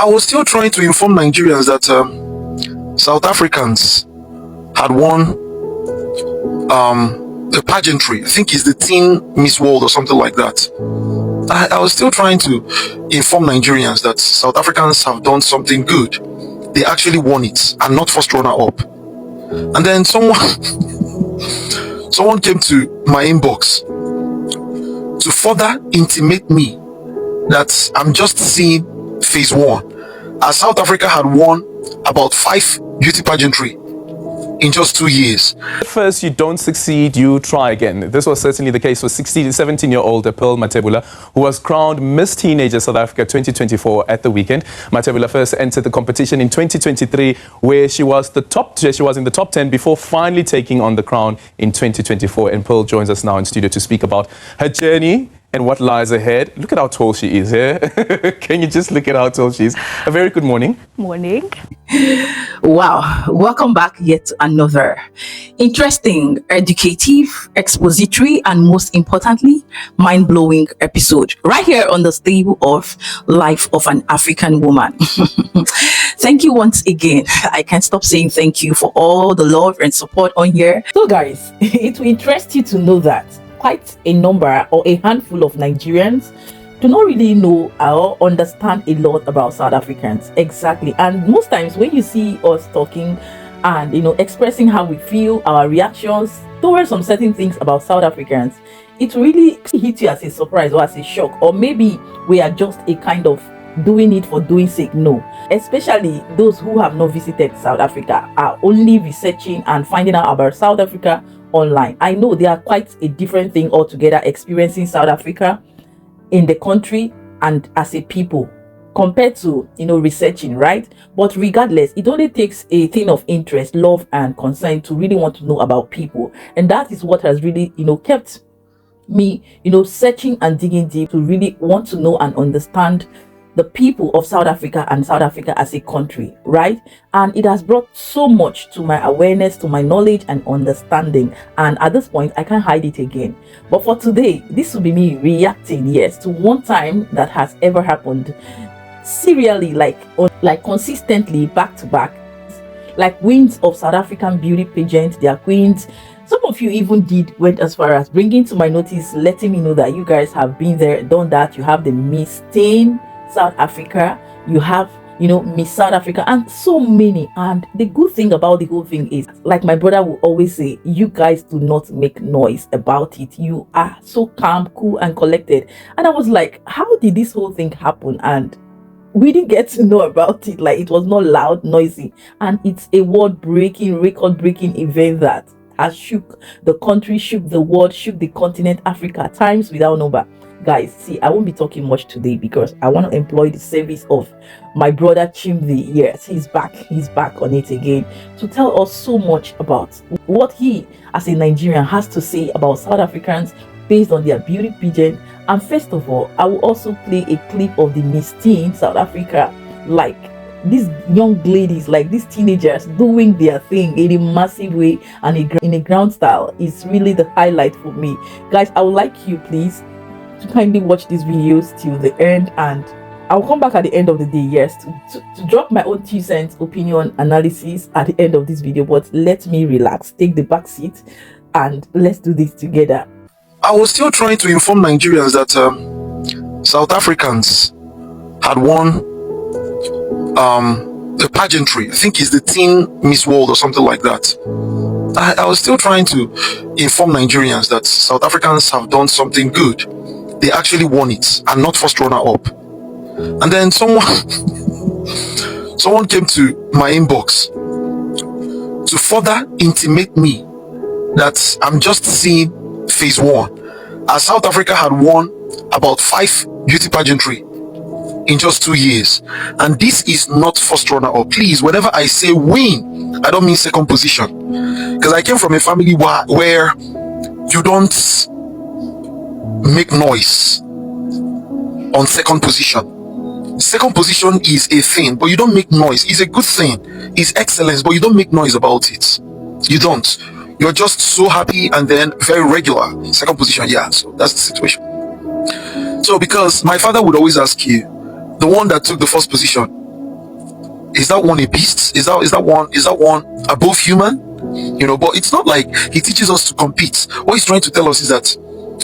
I was still trying to inform Nigerians that South Africans had won the pageantry. I think it's the Teen Miss World or something like that. I was still trying to inform Nigerians that South Africans have done something good. They actually won it and not first runner up. And then someone came to my inbox to further intimate me that I'm just seeing phase one, as South Africa had won about 5 beauty pageantry in just 2 years. At first you don't succeed, you try again. This was certainly the case for 17-year-old Pearl Matebula, who was crowned Miss Teenager South Africa 2024 at the weekend. Matebula first entered the competition in 2023, where she was in the top 10 before finally taking on the crown in 2024. And Pearl joins us now in studio to speak about her journey and what lies ahead. Look at how tall she is here. Can you just look at how tall she is? A very good morning. Morning. Wow, welcome back yet another interesting, educative, expository, and most importantly, mind-blowing episode right here on the stable of Life of an African Woman. Thank you once again. I can't stop saying thank you for all the love and support on here. So guys, it will interest you to know that quite a number or a handful of Nigerians do not really know or understand a lot about South Africans. Exactly. And most times when you see us talking and expressing how we feel, our reactions towards some certain things about South Africans, it really hits you as a surprise or as a shock, or maybe we are just a kind of doing it for doing sake. No, especially those who have not visited South Africa are only researching and finding out about South Africa online. I know they are quite a different thing altogether, experiencing South Africa in the country and as a people compared to researching, right? But regardless, it only takes a thing of interest, love, and concern to really want to know about people, and that is what has really kept me searching and digging deep to really want to know and understand the people of South Africa and South Africa as a country, right? And it has brought so much to my awareness, to my knowledge and understanding. And at this point, I can't hide it again. But for today, this will be me reacting, yes, to one time that has ever happened serially, like consistently, back to back, like queens of South African beauty pageant, their queens. Some of you even went as far as bringing to my notice, letting me know that you guys have been there, done that. You have the Miss Teen South Africa, you have Miss South Africa, and so many. And the good thing about the whole thing is, like my brother will always say, you guys do not make noise about it. You are so calm, cool, and collected. And I was like, how did this whole thing happen? And we didn't get to know about it. Like, it was not loud, noisy, and it's a world-breaking, record-breaking event that has shook the country, shook the world, shook the continent Africa times without number. Guys, see, I won't be talking much today because I want to employ the service of my brother Chimdi. Yes, he's back on it again to tell us so much about what he as a Nigerian has to say about South Africans based on their beauty pageant. And first of all, I will also play a clip of the Miss Teen South Africa, like these young ladies, like these teenagers doing their thing in a massive way and in a ground style is really the highlight for me. Guys, I would like you please to kindly watch these videos till the end, and I'll come back at the end of the day, yes, to drop my own 2 cents opinion analysis at the end of this video. But let me relax, take the back seat, and let's do this together. I was still trying to inform Nigerians that South Africans had won the pageantry. I think it's the Teen Miss World or something like that. I was still trying to inform Nigerians that South Africans have done something good. They actually won it and not first runner up. And then someone came to my inbox to further intimate me that I'm just seeing phase one, as South Africa had won about 5 beauty pageantry in just 2 years. And this is not first runner up. Please, whenever I say win, I don't mean second position, because I came from a family where you don't make noise on second position. Second position is a thing, but you don't make noise. It's a good thing, it's excellence, but you don't make noise about it. You don't. You're just so happy and then very regular. Second position, yeah. So that's the situation. So because my father would always ask you, the one that took the first position, is that one a beast? Is that one above human? You know, but it's not like he teaches us to compete. What he's trying to tell us is that,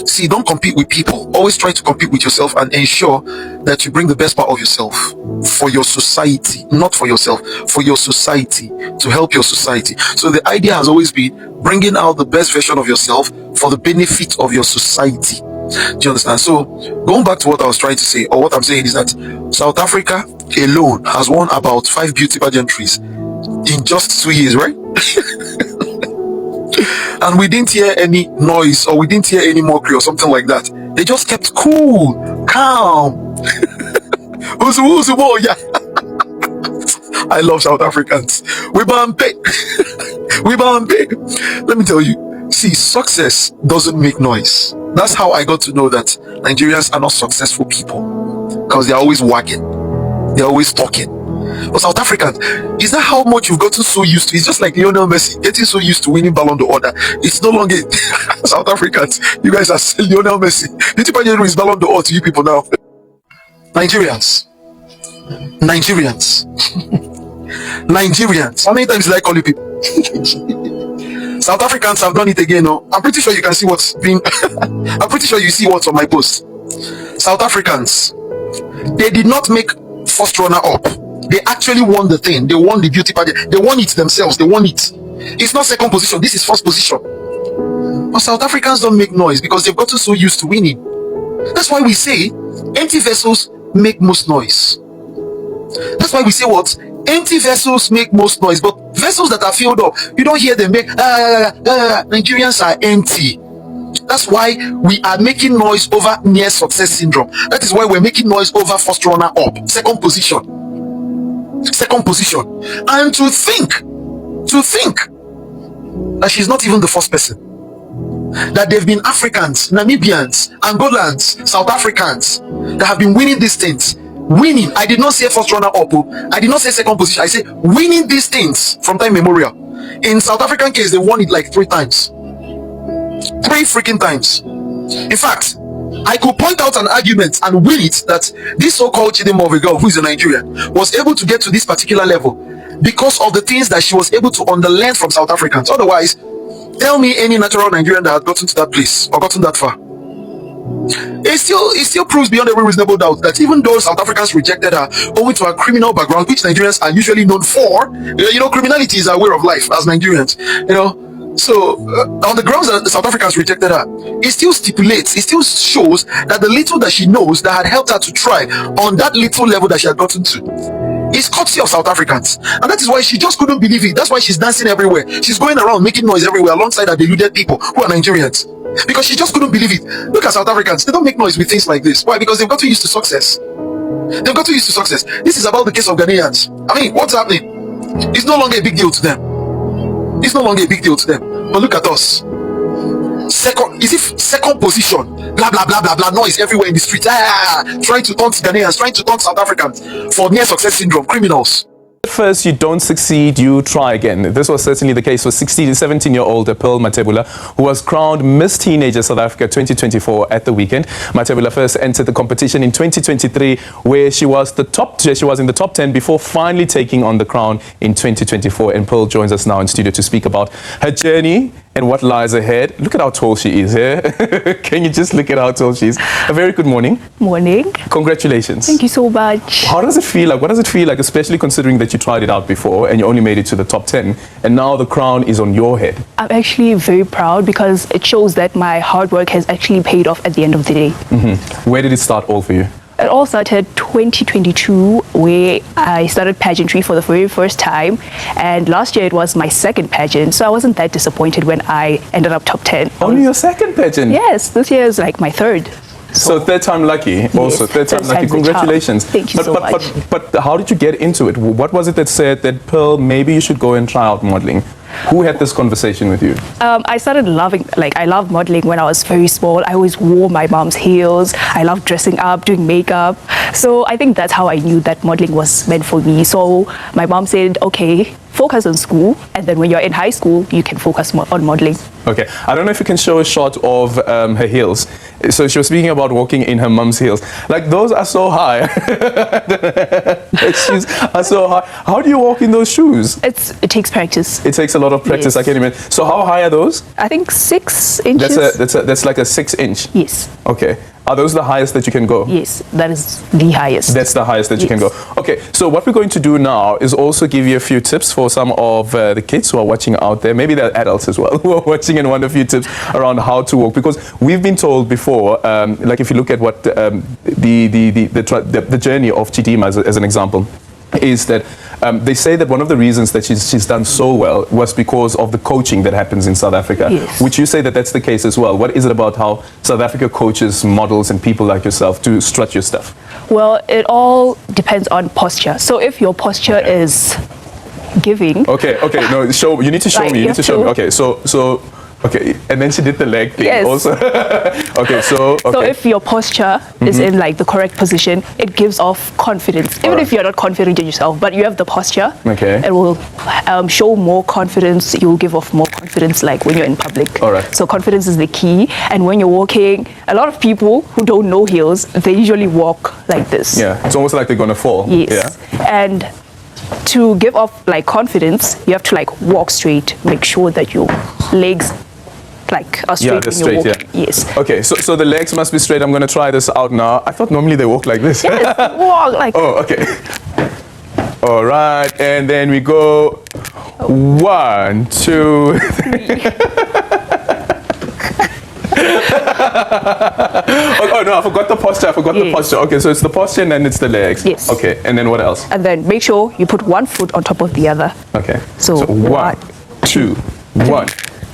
see, don't compete with people. Always try to compete with yourself and ensure that you bring the best part of yourself for your society, not for yourself, for your society, to help your society. So the idea has always been bringing out the best version of yourself for the benefit of your society. Do you understand? So going back to what I was trying to say, or what I'm saying is that South Africa alone has won about 5 beauty pageantries in just 2 years, right? And we didn't hear any noise, or we didn't hear any mockery or something like that. They just kept cool, calm. Yeah. I love South Africans. We bampe. We bampe. Let me tell you, see, success doesn't make noise. That's how I got to know that Nigerians are not successful people, because they're always wagging, they're always talking. But South Africans, is that how much you've gotten so used to? It's just like Lionel Messi getting so used to winning Ballon d'Or. It's no longer South Africans. You guys are Lionel Messi. Beauty pageantry is Ballon d'Or to you people now. Nigerians. How many times did I call you people? South Africans have done it again. No? I'm pretty sure you can see what's being. I'm pretty sure you see what's on my post. South Africans, they did not make first runner up. They actually won the thing. They won the beauty pageant. They won it themselves. They won it. It's not second position. This is first position. But South Africans don't make noise because they've gotten so used to winning. That's why we say empty vessels make most noise. That's why we say what? Empty vessels make most noise. But vessels that are filled up, you don't hear them make Nigerians are empty. That's why we are making noise over near success syndrome. That is why we're making noise over first runner up, second position. And to think that she's not even the first person, that there have been Africans, Namibians, Angolans, South Africans that have been winning these things. Winning. I did not say first runner up. I did not say second position. I say winning these things from time memorial. In South African case, they won it like 3 times. 3 freaking times. In fact, I could point out an argument and win it that this so-called chidinma of a girl who is a Nigerian was able to get to this particular level because of the things that she was able to underlearn from South Africans. Otherwise, tell me any natural Nigerian that had gotten to that place or gotten that far. It still proves beyond every reasonable doubt that even though South Africans rejected her owing to her criminal background, which Nigerians are usually known for, criminality is our way of life as Nigerians, So, on the grounds that the South Africans rejected her, it still shows that the little that she knows that had helped her to try on that little level that she had gotten to is courtesy of South Africans. And that is why she just couldn't believe it. That's why she's dancing everywhere. She's going around making noise everywhere alongside her deluded people who are Nigerians. Because she just couldn't believe it. Look at South Africans. They don't make noise with things like this. Why? Because they've got too used to success. This is about the case of Ghanaians. I mean, what's happening? It's no longer a big deal to them. But look at us. Second position, blah blah blah blah blah, noise everywhere in the street, trying to taunt Ghanaians, trying to taunt South Africans for near success syndrome, criminals. At first you don't succeed, you try again. This was certainly the case for 17-year-old Pearl Matebula, who was crowned Miss Teenager South Africa 2024 at the weekend. Matebula first entered the competition in 2023, where she was in the top 10 before finally taking on the crown in 2024. And Pearl joins us now in studio to speak about her journey and what lies ahead. Look at how tall she is here. Can you just look at how tall she is? A very good morning. Morning. Congratulations. Thank you so much. How does it feel like? What does it feel like, especially considering that you tried it out before and you only made it to the top 10 and now the crown is on your head? I'm actually very proud because it shows that my hard work has actually paid off at the end of the day. Mm-hmm. Where did it start all for you? It all started 2022, where I started pageantry for the very first time, and last year it was my second pageant, so I wasn't that disappointed when I ended up top 10. Only your second pageant? Yes, this year is like my third. So third time lucky, also. Yes, third time lucky. Congratulations. Thank you so much. But how did you get into it? What was it that said that, Pearl, maybe you should go and try out modeling? Who had this conversation with you? I started I loved modeling when I was very small. I always wore my mom's heels. I loved dressing up, doing makeup. So I think that's how I knew that modeling was meant for me. So my mom said, okay, focus on school, and then when you're in high school, you can focus more on modeling. Okay, I don't know if you can show a shot of her heels. So she was speaking about walking in her mum's heels. Like, those are so high. The shoes are so high. How do you walk in those shoes? It takes practice. It takes a lot of practice, Yes. I can imagine. So how high are those? I think 6 inches. That's like a 6-inch. Yes. Okay. Are those the highest that you can go? Yes, that is the highest. That's the highest that you can go. Yes. Okay, so what we're going to do now is also give you a few tips for some of the kids who are watching out there. Maybe they're adults as well who are watching and want a few tips around how to walk. Because we've been told before, like if you look at what the journey of Chidima as an example, is that they say that one of the reasons that she's done so well was because of the coaching that happens in South Africa. Yes. Would you say that that's the case as well? What is it about how South Africa coaches models and people like yourself to strut your stuff? Well, it all depends on posture. So if your posture is giving. Okay, no, you need to show Like, me. You need to show me. to- Okay, okay, and then she did the leg thing Yes. also. Okay. So if your posture is in like the correct position, it gives off confidence. Even Alright. if you're not confident in yourself, but you have the posture, Okay. it will show more confidence. You'll give off more confidence like when you're in public. Alright. So confidence is the key. And when you're walking, a lot of people who don't know heels, they usually walk like this. yeah, it's almost like they're gonna fall. Yes. Yeah. And to give off like confidence, you have to like walk straight. Make sure that your legs like are straight Yeah, they're when you're straight. walking. Yeah. Yes. Okay, so the legs must be straight. I'm gonna try this out now. I thought normally they walk like this. Yes, walk like. Oh, okay. All right, and then we go 1, 2, 3. Oh no, I forgot the posture. The Yes. posture. Okay, so it's the posture and then it's the legs. Yes. Okay, and then what else? And then make sure you put one foot on top of the other. Okay. So, 1, 2, 1,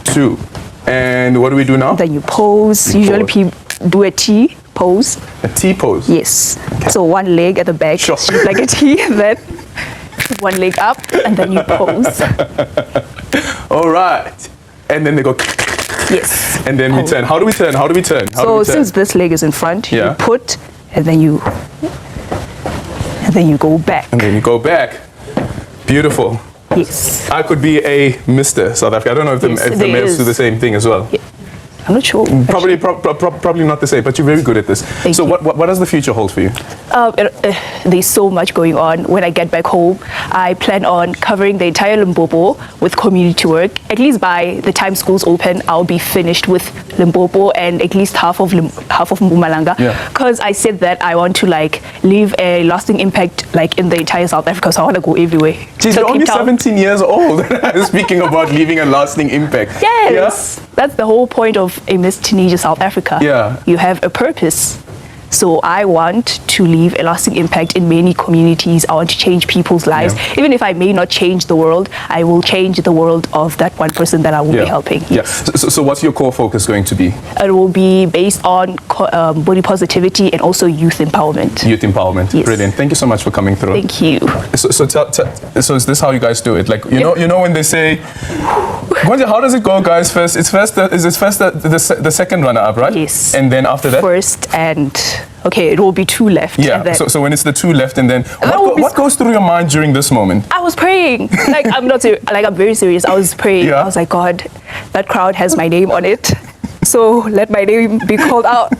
2. And what do we do now? Then you pose. You Usually pose. people do a T pose. A T pose. Yes. So one leg at the back, Sure. shaped like a T, then one leg up, and then you pose. All right. And then they go. Yes. And then we turn. How do we turn? So since this leg is in front, Yeah. you put, and then you go back. And then you go back. Beautiful. Yes. I could be a Mr. South Africa. I don't know if Yes, the there males do is. the same thing as well. I'm not sure. Probably not the same, but you're very good at this. Thank So you. what does the future hold for you? There's so much going on. When I get back home, I plan on covering the entire Limpopo with community work. At least by the time schools open, I'll be finished with Limpopo and at least half of Mpumalanga. Yeah. Because I said that I want to like leave a lasting impact like in the entire South Africa. So I want to go everywhere. Geez, So you're only Cape Town- 17 years old. Speaking about leaving a lasting impact. Yes, that's the whole point of a Miss Teenager South Africa. Yeah. You have a purpose. So I want to leave a lasting impact in many communities. I want to change people's lives. Yeah. Even if I may not change the world, I will change the world of that one person that I will be helping. Yeah. So what's your core focus going to be? It will be based on body positivity and also youth empowerment. Youth empowerment. Yes. Brilliant. Thank you so much for coming through. Thank you. So is this how you guys do it? Like you know when they say, Gwanja, how does it go, guys? First, it's first. Is it first the second runner up, right? Yes. And then after that. First and okay, it will be 2 left. Yeah. And then So when it's the 2 left, and then that will be what goes through your mind during this moment? I was praying. Like I'm very serious. I was praying. Yeah. I was like, God, that crowd has my name on it. So let my name be called out.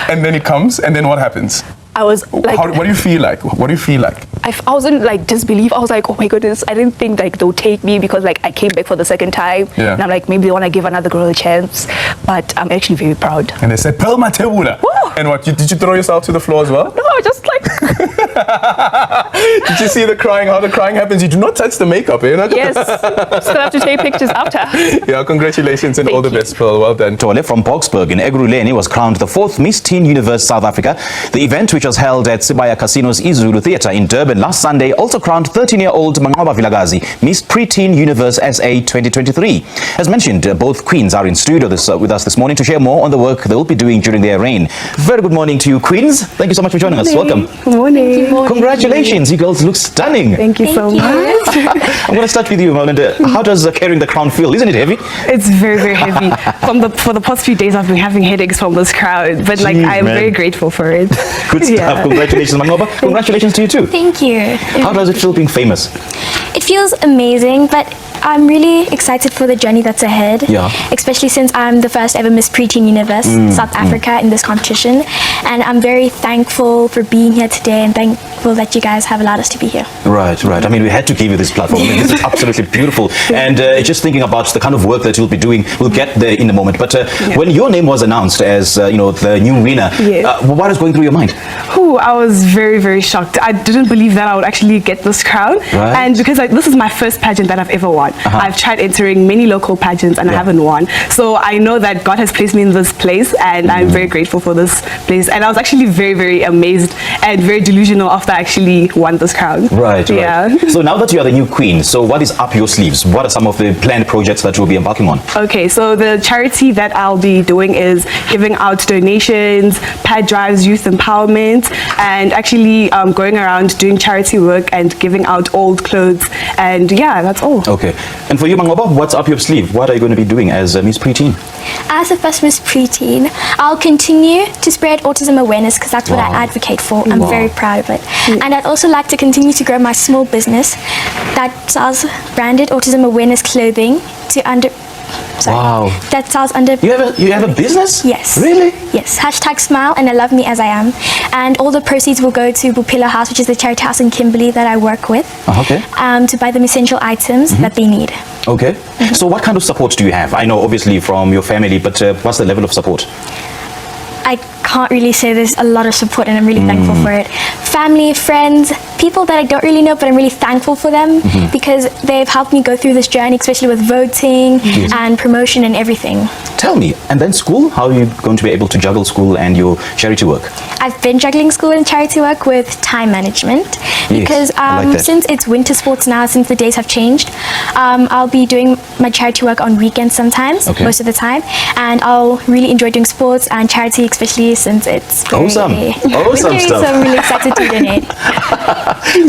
And then it comes, and then what happens? I was like, What do you feel like? What do you feel like? I was in like disbelief. I was like, oh my goodness, I didn't think like they'll take me because like I came back for the second time. Yeah. And I'm like, maybe they want to give another girl a chance. But I'm actually very proud. And they said, Pearl Matebula. Woo! And what? Did you throw yourself to the floor as well? No, just like, Did you see the crying? How the crying happens? You do not touch the makeup, eh? yes, still have to take pictures after. Yeah, congratulations and all the Thank you. best, Pearl. Well done. Tole from Boksburg in Ekurhuleni was crowned the 4th Miss Teen Universe South Africa. The event, which was held at Sibaya Casino's Izulu Theatre in Durban last Sunday, also crowned 13-year-old Manqoba Vilakazi Miss Pre-Teen Universe SA 2023. As mentioned, both queens are in studio with us this morning to share more on the work they'll be doing during their reign. very good morning to you, Queens. Thank you so much for joining us. Welcome. Good morning. Congratulations, you girls look stunning. Thank you so much. I'm going to start with you, Melinda. How does carrying the crown feel? Isn't it heavy? It's very, very heavy. For the past few days, I've been having headaches from this crowd, but like I'm very grateful for it. Good stuff. Yeah. Congratulations, Mangoba. Congratulations to you too. Thank you. How does it feel being famous? It feels amazing, but I'm really excited for the journey that's ahead. Yeah. Especially since I'm the first ever Miss Preteen Universe South Africa in this competition. And I'm very thankful for being here today and thankful that you guys have allowed us to be here. Right, right. I mean, we had to give you this platform. I mean, this is absolutely beautiful. And just thinking about the kind of work that you'll be doing, we'll get there in a moment. But when your name was announced as, the new winner, what was going through your mind? I was very, very shocked. I didn't believe that I would actually get this crown. Right. And because this is my first pageant that I've ever won. I've tried entering many local pageants and I haven't won. So I know that God has placed me in this place and I'm very grateful for this place. And I was actually very, very amazed and very delusional after I actually won this crown. Right, Yeah. right. So now that you are the new queen, so what is up your sleeves? What are some of the planned projects that you'll be embarking on? Okay, so the charity that I'll be doing is giving out donations, pad drives, youth empowerment, and actually going around doing charity work and giving out old clothes. And yeah, that's all. Okay. And for you, Mangoba, what's up your sleeve? What are you going to be doing as Miss Preteen? As the first Miss Preteen, I'll continue to spread autism awareness because that's what I advocate for. I'm very proud of it. And I'd also like to continue to grow my small business that sells branded autism awareness clothing to that sells under... You have a business? Yes. Really? Yes. #smile and I love me as I am. And all the proceeds will go to Bupila House, which is the charity house in Kimberley that I work with. Okay. To buy them essential items that they need. Okay. So what kind of support do you have? I know obviously from your family, but what's the level of support? I can't really say there's a lot of support and I'm really thankful for it. Family, friends, people that I don't really know, but I'm really thankful for them because they've helped me go through this journey, especially with voting and promotion and everything. Tell me, and then school? How are you going to be able to juggle school and your charity work? I've been juggling school and charity work with time management because I like that. since it's winter sports now, since the days have changed, I'll be doing my charity work on weekends sometimes, most of the time, and I'll really enjoy doing sports and charity, especially since it's very Awesome wintery, stuff. so I'm really excited to donate.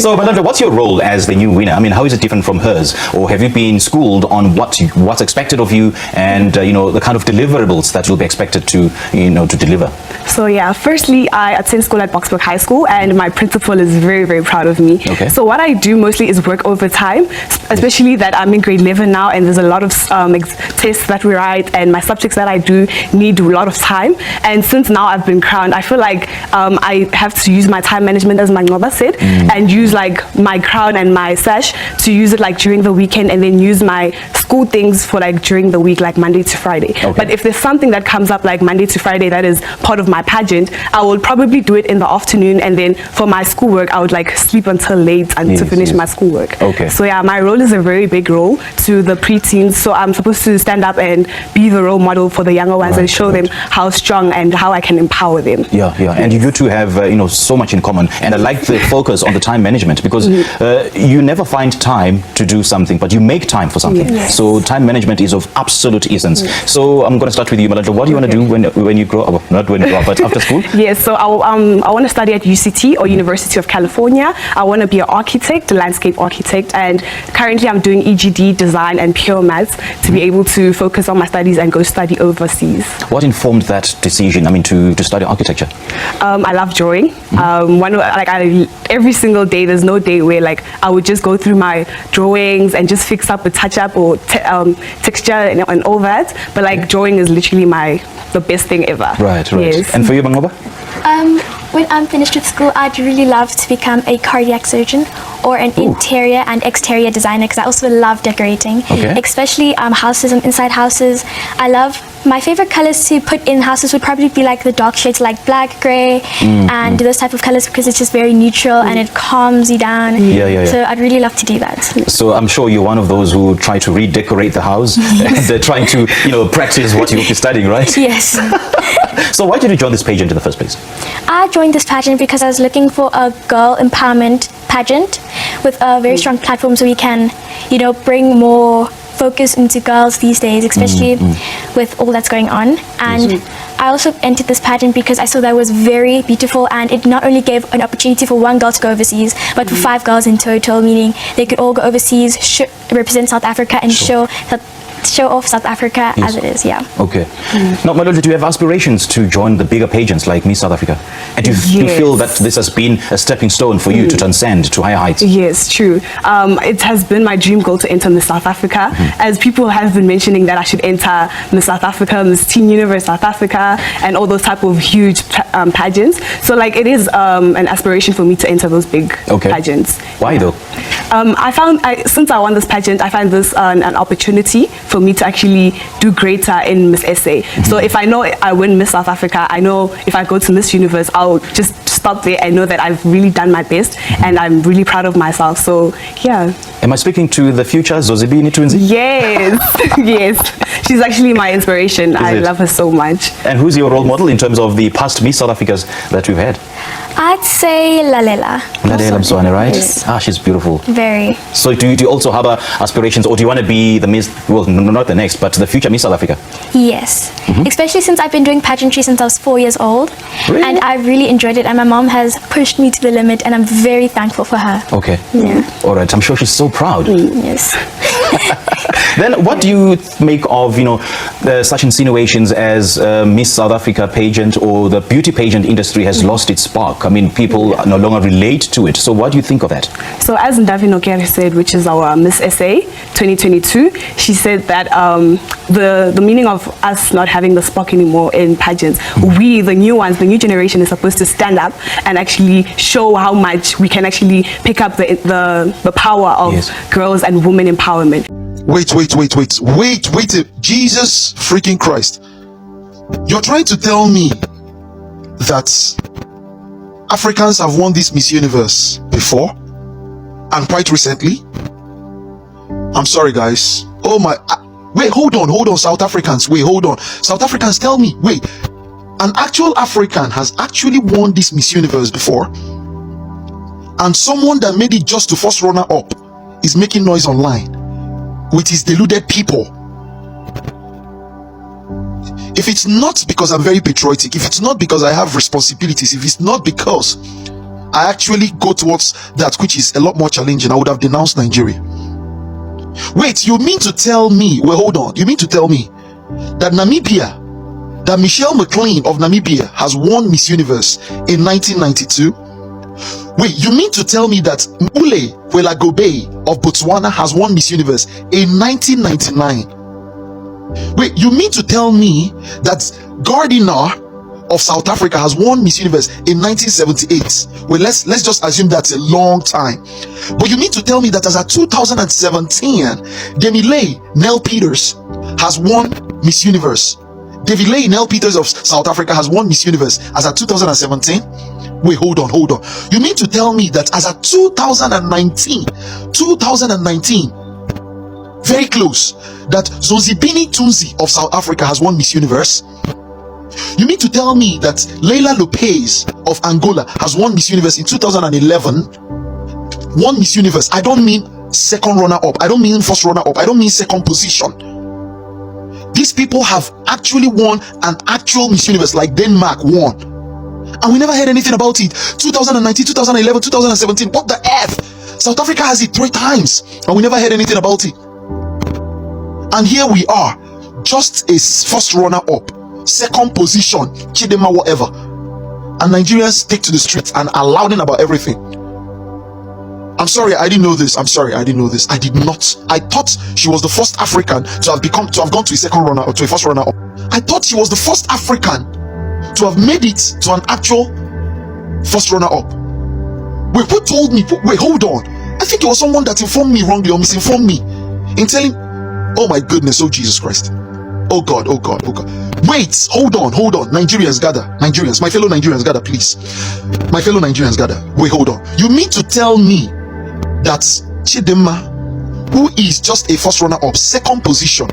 So, Melinda, what's your role as the new winner? I mean, how is it different from hers? Or have you been schooled on what's expected of you and, the kind of deliverables that you'll be expected to, to deliver? So yeah, firstly, I attend school at Boxburg High School and my principal is very, very proud of me. Okay. So what I do mostly is work overtime, especially that I'm in grade 11 now and there's a lot of tests that we write and my subjects that I do need a lot of time. And since now I've been crowned, I feel like I have to use my time management, as Mangoba said, and use like my crown and my sash to use it like during the weekend and then use my school things for like during the week, like Monday to Friday. Okay. But if there's something that comes up like Monday to Friday that is part of my pageant, I will probably do it in the afternoon and then for my schoolwork I would like sleep until late and to finish my schoolwork. Okay. So yeah, my role is a very big role to the preteens, so I'm supposed to stand up and be the role model for the younger ones and show them how strong and how I can empower them. Yeah, and you two have so much in common, and I like the focus on the time management because you never find time to do something, but you make time for something. Yes. So time management is of absolute essence. So I'm going to start with you, Melinda. What do you want to do when you grow up? Not when you grow up, but after school? Yes, so I want to study at UCT or University of California. I want to be an architect, a landscape architect, and currently I'm doing EGD design and pure maths to be able to focus on my studies and go study overseas. What informed that decision? I mean, to study architecture? I love drawing. Every single day, there's no day where like I would just go through my drawings and just fix up a touch up or texture and all that. But like drawing is literally the best thing ever. Right. Yes. And for you, Mangoba? When I'm finished with school, I'd really love to become a cardiac surgeon or an interior and exterior designer because I also love decorating, especially houses and inside houses. My favorite colors to put in houses would probably be like the dark shades like black, grey, and those type of colors because it's just very neutral and it calms you down. So I'd really love to do that. So I'm sure you're one of those who try to redecorate the house and they're trying to, practice what you'll be studying, right? Yes. So why did you join this pageant in the first place? I joined this pageant because I was looking for a girl empowerment pageant with a very strong platform so we can, bring more focus into girls these days, especially with all that's going on. And I also entered this pageant because I saw that it was very beautiful, and it not only gave an opportunity for one girl to go overseas, but for 5 girls in total, meaning they could all go overseas, represent South Africa, and show off South Africa as it is. Okay. Now, Maloli, do you have aspirations to join the bigger pageants like Miss South Africa? And do you feel that this has been a stepping stone for you to transcend to higher heights? Yes, true. It has been my dream goal to enter Miss South Africa, as people have been mentioning that I should enter Miss South Africa, Miss Teen Universe South Africa, and all those type of huge pageants. So like it is an aspiration for me to enter those big pageants. Why though? Since I won this pageant, I find this an opportunity for me to actually do greater in Miss SA. So if I know I win Miss South Africa, I know if I go to Miss Universe, I'll just stop there and know that I've really done my best, and I'm really proud of myself. So yeah. Am I speaking to the future Zozibini Tunzi? Yes, yes. She's actually my inspiration. I love her so much. And who's your role model in terms of the past Miss South Africas that we've had? I'd say Lalela. Lalela Mswane, right? Yes. Ah, she's beautiful. Very. So do you also have aspirations, or do you want to be the Miss, well, not the next, but the future Miss South Africa? Yes. Especially since I've been doing pageantry since I was 4 years old. Really? And I've really enjoyed it, and my mom has pushed me to the limit, and I'm very thankful for her. Okay. Yeah. All right. I'm sure she's so proud. Yes. Then what do you make of, such insinuations as Miss South Africa pageant, or the beauty pageant industry has lost its spark? I mean, people no longer relate to it. So what do you think of that? So as Ndavi Nokere said, which is our Miss SA 2022, she said that the meaning of us not having the spark anymore in pageants, we, the new ones, the new generation, is supposed to stand up and actually show how much we can actually pick up the power of girls and women empowerment. Wait, Jesus freaking Christ. You're trying to tell me that Africans have won this Miss Universe before, and quite recently? I'm sorry guys. Oh my, wait, hold on, South Africans, wait, hold on. South Africans, tell me, wait, an actual African has actually won this Miss Universe before, and someone that made it just to first runner up is making noise online with his deluded people. If it's not because I'm very patriotic, if it's not because I have responsibilities, if it's not because I actually go towards that which is a lot more challenging, I would have denounced Nigeria. Wait, you mean to tell me, well, hold on, you mean to tell me that that Michelle McLean of Namibia has won Miss Universe in 1992? Wait, you mean to tell me that Mpule Welagobe of Botswana has won Miss Universe in 1999? Wait, you mean to tell me that Gardiner of South Africa has won Miss Universe in 1978? Well, let's just assume that's a long time. But you mean to tell me that as of 2017, Demile Nell Peters has won Miss Universe? Demile Nell Peters of South Africa has won Miss Universe as of 2017? Wait, hold on. You mean to tell me that as of 2019, very close, that Zozibini Tunzi of South Africa has won Miss Universe? You mean to tell me that Leila Lopez of Angola has won Miss Universe in 2011? Won Miss Universe. I don't mean second runner-up. I don't mean first runner-up. I don't mean second position. These people have actually won an actual Miss Universe, like Denmark won. And we never heard anything about it. 2019, 2011, 2017. What the F? South Africa has it 3 times, and we never heard anything about it. And here we are, just a first runner-up, second position, Chidema, whatever. And Nigerians take to the streets and are louding about everything. I'm sorry, I didn't know this. I did not. I thought she was the first African to have gone to a second runner or to a first runner-up. I thought she was the first African to have made it to an actual first runner-up. Wait, who told me? Wait, hold on. I think it was someone that informed me wrongly or misinformed me in telling. Oh my goodness, oh Jesus Christ. Oh God. Wait, hold on. Nigerians gather. Nigerians, my fellow Nigerians gather, please. My fellow Nigerians gather. Wait, hold on. You mean to tell me that Chidinma, who is just a first runner-up, second position,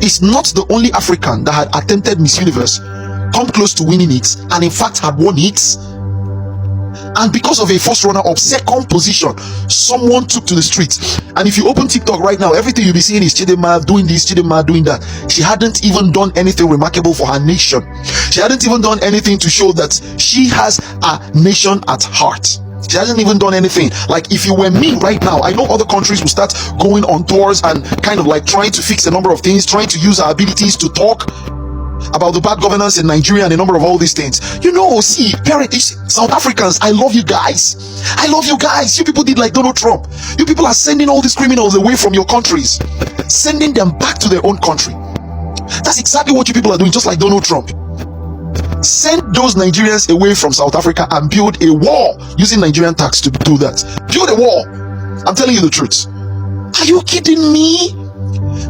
is not the only African that had attempted Miss Universe, come close to winning it, and in fact had won it? And because of a first runner-up, second position, someone took to the streets. And if you open TikTok right now, everything you'll be seeing is Chidinma doing this, Chidinma doing that. She hadn't even done anything remarkable for her nation. She hadn't even done anything to show that she has a nation at heart. She hasn't even done anything. Like, if you were me right now, I know other countries will start going on tours and kind of like trying to fix a number of things, trying to use our abilities to talk about the bad governance in Nigeria and a number of all these things. You know, see, South Africans, I love you guys. I love you guys. You people did like Donald Trump. You people are sending all these criminals away from your countries, sending them back to their own country. That's exactly what you people are doing, just like Donald Trump. Send those Nigerians away from South Africa and build a wall using Nigerian tax to do that. Build a wall. I'm telling you the truth. Are you kidding me?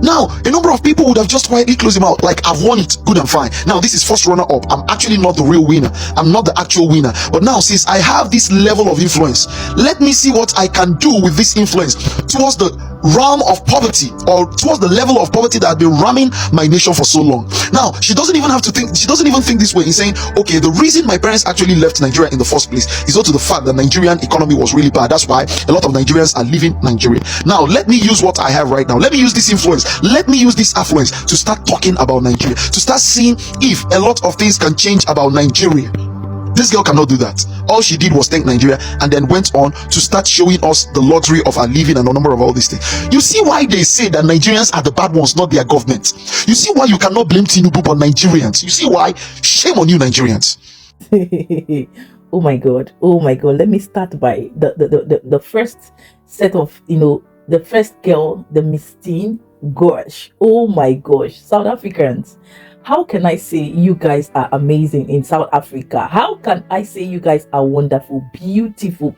Now, a number of people would have just quietly closed him out, like, I've won it, good and fine. Now, this is first runner-up. I'm actually not the real winner. I'm not the actual winner. But now, since I have this level of influence, let me see what I can do with this influence towards the realm of poverty, or towards the level of poverty that had been ramming my nation for so long. Now, she doesn't even have to think, she doesn't even think this way in saying, okay, the reason my parents actually left Nigeria in the first place is due to the fact that Nigerian economy was really bad. That's why a lot of Nigerians are leaving Nigeria. Now, let me use what I have right now. Let me use this influence. Let me use this affluence to start talking about Nigeria, to start seeing if a lot of things can change about Nigeria. This girl cannot do that. All she did was thank Nigeria and then went on to start showing us the luxury of our living and a number of all these things. You see why they say that Nigerians are the bad ones, not their government. You see why you cannot blame Tinubu but Nigerians. You see why? Shame on you, Nigerians. Oh my God. Oh my God. Let me start by the first set of, the first girl, the Miss Teen. Gosh. Oh my gosh. South Africans. How can I say you guys are amazing in South Africa? How can I say you guys are wonderful, beautiful,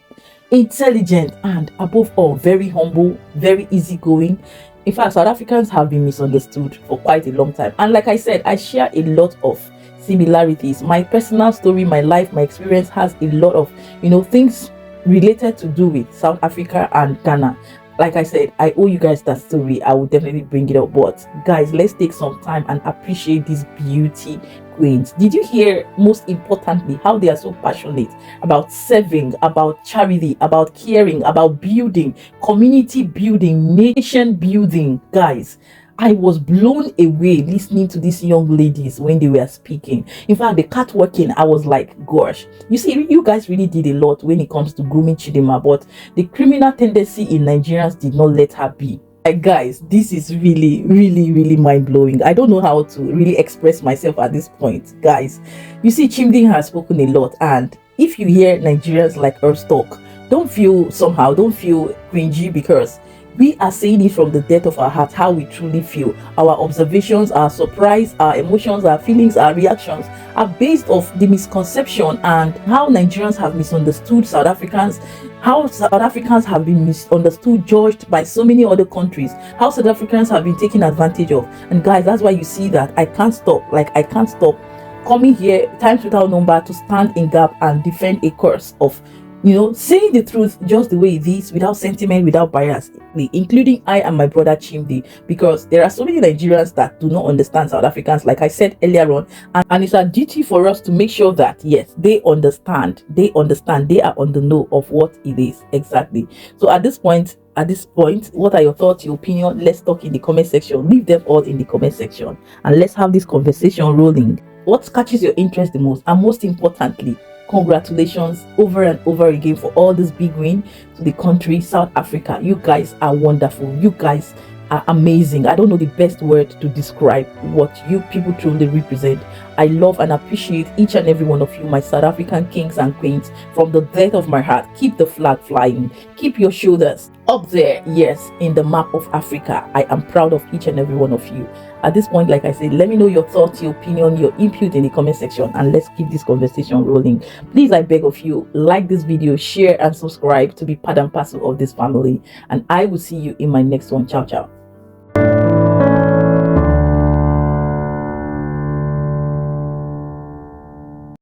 intelligent, and above all, very humble, very easygoing? In fact, South Africans have been misunderstood for quite a long time. And like I said, I share a lot of similarities. My personal story, my life, my experience has a lot of, things related to do with South Africa and Ghana. Like I said, I owe you guys that story. I will definitely bring it up. But guys, let's take some time and appreciate these beauty queens. Did you hear, most importantly, how they are so passionate about serving, about charity, about caring, about building, community building, nation building? Guys, I was blown away listening to these young ladies when they were speaking. In fact, the catwalking, I was like, gosh, you see, you guys really did a lot when it comes to grooming Chidinma, but the criminal tendency in Nigerians did not let her be. Like, guys, this is really, really, really mind-blowing. I don't know how to really express myself at this point, guys. You see, Chimdi has spoken a lot, and if you hear Nigerians like us talk, don't feel cringy, because we are saying it from the depth of our heart, how we truly feel. Our observations, our surprise, our emotions, our feelings, our reactions are based off the misconception and how Nigerians have misunderstood South Africans, how South Africans have been misunderstood, judged by so many other countries, how South Africans have been taken advantage of. And guys, that's why you see that I can't stop coming here times without number to stand in gap and defend a course of saying the truth just the way it is, without sentiment, without bias, including I and my brother Chimdi, because there are so many Nigerians that do not understand South Africans, like I said earlier on, and it's our duty for us to make sure that, yes, they understand, they are on the know of what it is exactly. So at this point, what are your thoughts, your opinion? Let's talk in the comment section. Leave them all in the comment section and let's have this conversation rolling. What catches your interest the most? And most importantly, congratulations over and over again for all this big win to the country, South Africa. You guys are wonderful. You guys are amazing. I don't know the best word to describe what you people truly represent. I love and appreciate each and every one of you, my South African kings and queens, from the depth of my heart. Keep the flag flying. Keep your shoulders up there, yes, in the map of Africa. I am proud of each and every one of you. At this point, like I said, let me know your thoughts, your opinion, your input in the comment section, and let's keep this conversation rolling. Please, I beg of you, like this video, share and subscribe to be part and parcel of this family, and I will see you in my next one. Ciao, ciao.